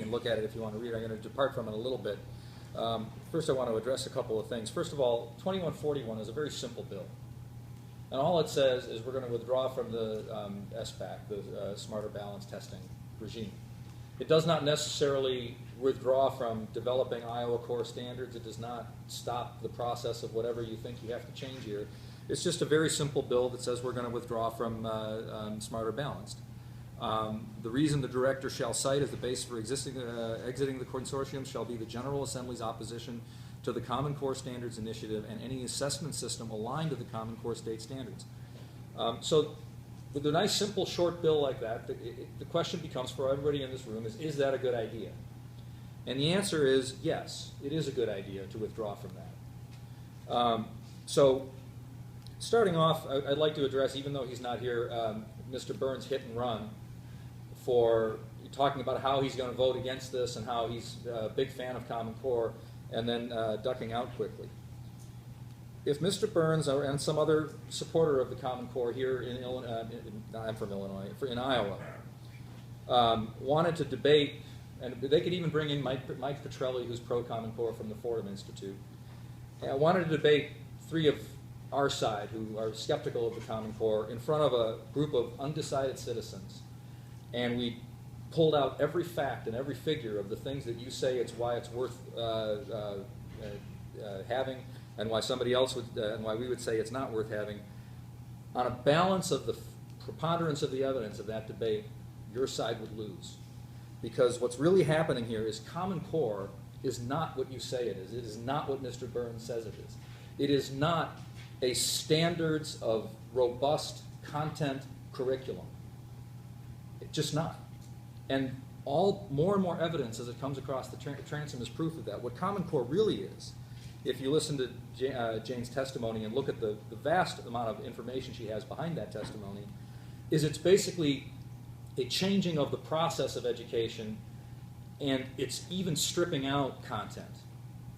can look at it if you want to read it. I'm going to depart from it a little bit. First, I want to address a couple of things. First of all, 2141 is a very simple bill. And all it says is we're going to withdraw from the SBAC, the Smarter Balanced Testing regime. It does not necessarily withdraw from developing Iowa core standards. It does not stop the process of whatever you think you have to change here. It's just a very simple bill that says we're going to withdraw from Smarter Balanced. The reason the director shall cite as the basis for exiting the consortium shall be the General Assembly's opposition to the Common Core Standards Initiative and any assessment system aligned to the Common Core state standards. So with a nice, simple, short bill like that, the question becomes for everybody in this room is that a good idea? And the answer is yes, it is a good idea to withdraw from that. So starting off, I'd like to address, even though he's not here, Mr. Behrends' hit and run for talking about how he's going to vote against this and how he's a big fan of Common Core, and then ducking out quickly. If Mr. Behrends and some other supporter of the Common Core here in Illinois, I'm from Illinois, in Iowa, wanted to debate, and they could even bring in Mike Petrelli, who's pro-Common Core from the Fordham Institute, wanted to debate three of our side who are skeptical of the Common Core in front of a group of undecided citizens, and we pulled out every fact and every figure of the things that you say it's why it's worth having, and why somebody else would, and why we would say it's not worth having. On a balance of the preponderance of the evidence of that debate, your side would lose. Because what's really happening here is Common Core is not what you say it is. It is not what Mr. Behrends says it is. It is not a standards of robust content curriculum. It's just not. And more and more evidence as it comes across the transom is proof of that. What Common Core really is, if you listen to Jane's testimony and look at the vast amount of information she has behind that testimony, is it's basically a changing of the process of education, and it's even stripping out content,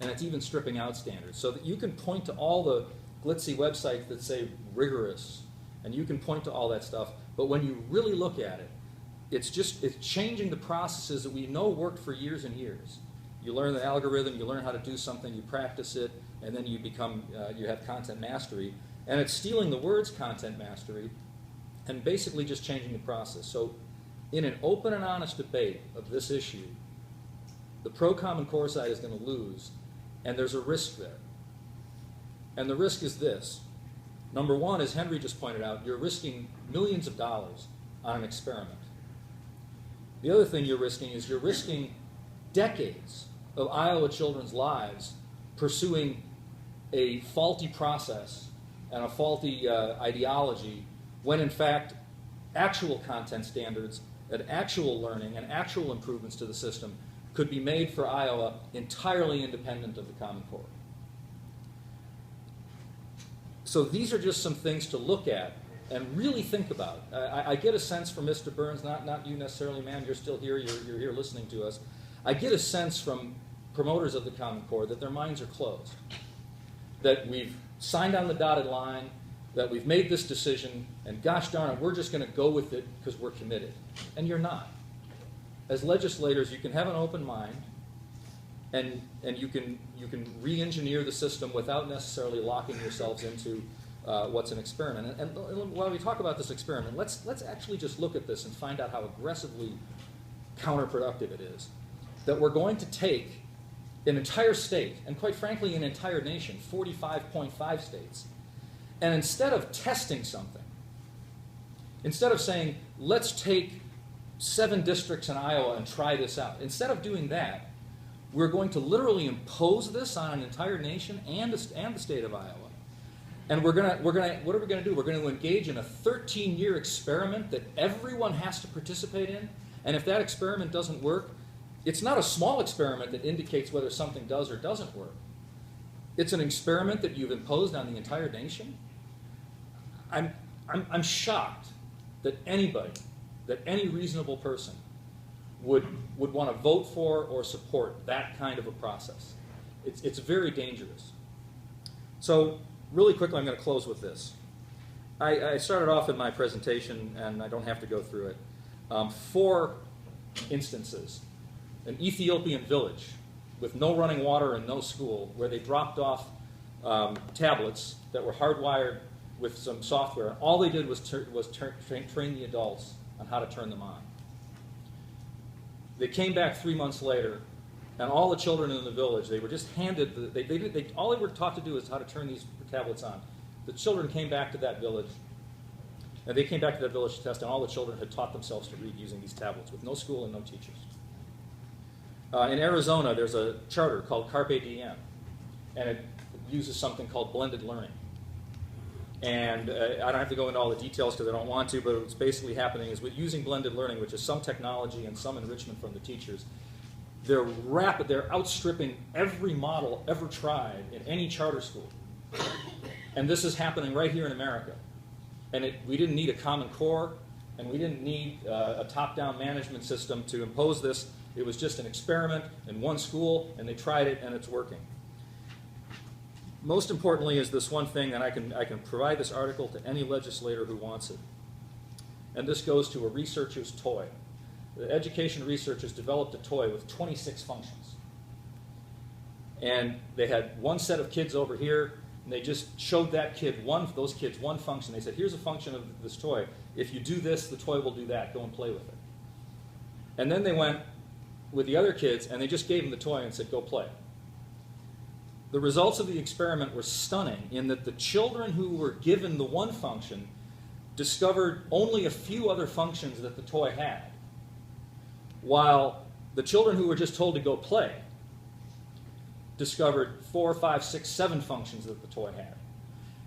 and it's even stripping out standards, so that you can point to all the glitzy websites that say rigorous, and you can point to all that stuff, but when you really look at it, it's changing the processes that we know worked for years and years. You learn the algorithm, you learn how to do something, you practice it, and then you become, you have content mastery. And it's stealing the words content mastery and basically just changing the process. So in an open and honest debate of this issue, the pro-Common Core side is going to lose, and there's a risk there. And the risk is this. Number one, as Henry just pointed out, you're risking millions of dollars on an experiment. The other thing you're risking is you're risking decades of Iowa children's lives pursuing a faulty process and a faulty ideology when in fact actual content standards and actual learning and actual improvements to the system could be made for Iowa entirely independent of the Common Core. So these are just some things to look at and really think about. I get a sense from Mr. Behrends, not you necessarily, ma'am, you're still here, you're here listening to us. I get a sense from promoters of the Common Core that their minds are closed, that we've signed on the dotted line, that we've made this decision, and gosh darn it, we're just going to go with it because we're committed. And you're not. As legislators, you can have an open mind, and you can re-engineer the system without necessarily locking yourselves into what's an experiment. And while we talk about this experiment, let's actually just look at this and find out how aggressively counterproductive it is. That we're going to take an entire state, and quite frankly an entire nation, 45.5 states, and instead of testing something, instead of saying, let's take 7 districts in Iowa and try this out, instead of doing that, we're going to literally impose this on an entire nation and the state of Iowa. And what are we going to do? We're going to engage in a 13-year experiment that everyone has to participate in, and if that experiment doesn't work, it's not a small experiment that indicates whether something does or doesn't work. It's an experiment that you've imposed on the entire nation. I'm shocked that anybody, that any reasonable person would want to vote for or support that kind of a process. It's very dangerous. So really quickly, I'm going to close with this. I started off in my presentation, and I don't have to go through it, 4 instances an Ethiopian village with no running water and no school, where they dropped off tablets that were hardwired with some software. All they did was train the adults on how to turn them on. They came back 3 months later, and all the children in the village, they were just handed, all they were taught to do is how to turn these tablets on. The children came back to that village, and they came back to that village to test, and all the children had taught themselves to read using these tablets with no school and no teachers. In Arizona, there's a charter called Carpe Diem, and it uses something called blended learning. And I don't have to go into all the details because I don't want to, but what's basically happening is with using blended learning, which is some technology and some enrichment from the teachers, they're outstripping every model ever tried in any charter school. And this is happening right here in America. And we didn't need a Common Core, and we didn't need a top-down management system to impose this. It was just an experiment in one school, and they tried it, and it's working. Most importantly is this one thing, and I can provide this article to any legislator who wants it. And this goes to a researcher's toy. The education researchers developed a toy with 26 functions. And they had one set of kids over here, and they just showed those kids one function. They said, here's a function of this toy. If you do this, the toy will do that. Go and play with it. And then they went with the other kids, and they just gave them the toy and said, go play. The results of the experiment were stunning in that the children who were given the one function discovered only a few other functions that the toy had, while the children who were just told to go play discovered 4, 5, 6, 7 functions that the toy had.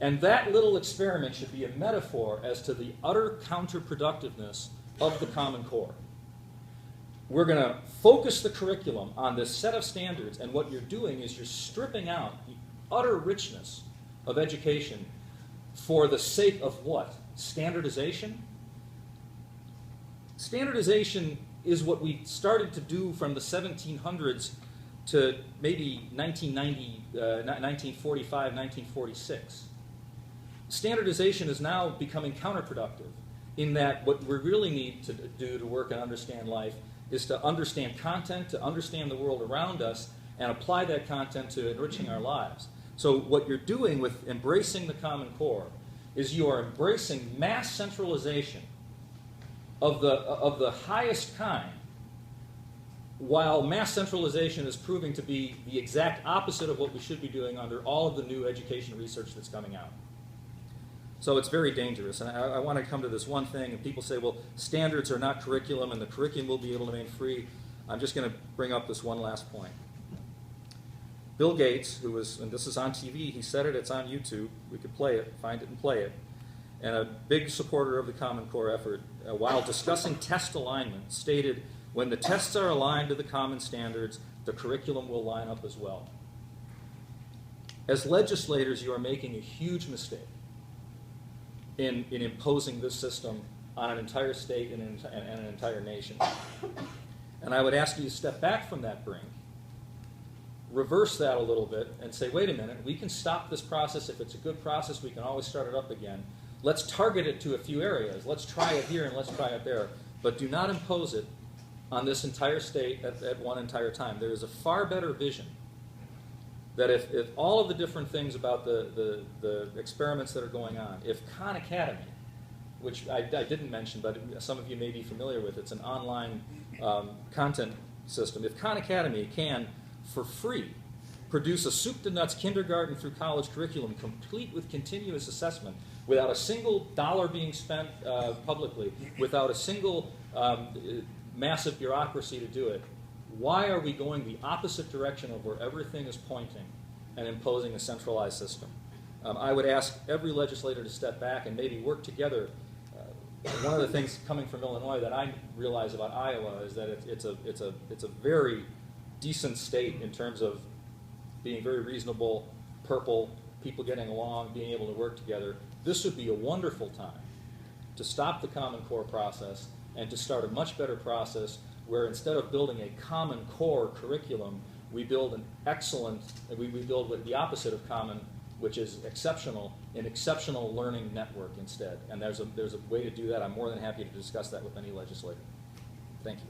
And that little experiment should be a metaphor as to the utter counterproductiveness of the Common Core. We're going to focus the curriculum on this set of standards, and what you're doing is you're stripping out the utter richness of education for the sake of what? Standardization? Standardization is what we started to do from the 1700s to maybe 1945, 1946. Standardization is now becoming counterproductive in that what we really need to do to work and understand life is to understand content, to understand the world around us, and apply that content to enriching our lives. So what you're doing with embracing the Common Core is you are embracing mass centralization of the highest kind, while mass centralization is proving to be the exact opposite of what we should be doing under all of the new education research that's coming out. So it's very dangerous. And I want to come to this one thing, and people say, well, standards are not curriculum, and the curriculum will be able to remain free. I'm just going to bring up this one last point. Bill Gates, who was, and this is on TV, he said it, it's on YouTube, we could play it, find it and play it, and a big supporter of the Common Core effort, while discussing test alignment, stated, when the tests are aligned to the common standards, the curriculum will line up as well. As legislators, you are making a huge mistake in imposing this system on an entire state and an entire nation. And I would ask you to step back from that brink, reverse that a little bit, and say, wait a minute, we can stop this process. If it's a good process, we can always start it up again. Let's target it to a few areas. Let's try it here and let's try it there. But do not impose it on this entire state at one entire time. There is a far better vision that if all of the different things about the experiments that are going on, if Khan Academy, which I didn't mention, but some of you may be familiar with, it's an online content system. If Khan Academy can, for free, produce a soup-to-nuts kindergarten through college curriculum complete with continuous assessment, without a single dollar being spent publicly, without a single massive bureaucracy to do it, why are we going the opposite direction of where everything is pointing and imposing a centralized system? I would ask every legislator to step back and maybe work together. One of the things coming from Illinois that I realize about Iowa is that it's a very decent state in terms of being very reasonable, purple, people getting along, being able to work together. This would be a wonderful time to stop the Common Core process and to start a much better process where instead of building a Common Core curriculum, we build an excellent, we build the opposite of common, which is exceptional, an exceptional learning network instead. And there's a way to do that. I'm more than happy to discuss that with any legislator. Thank you.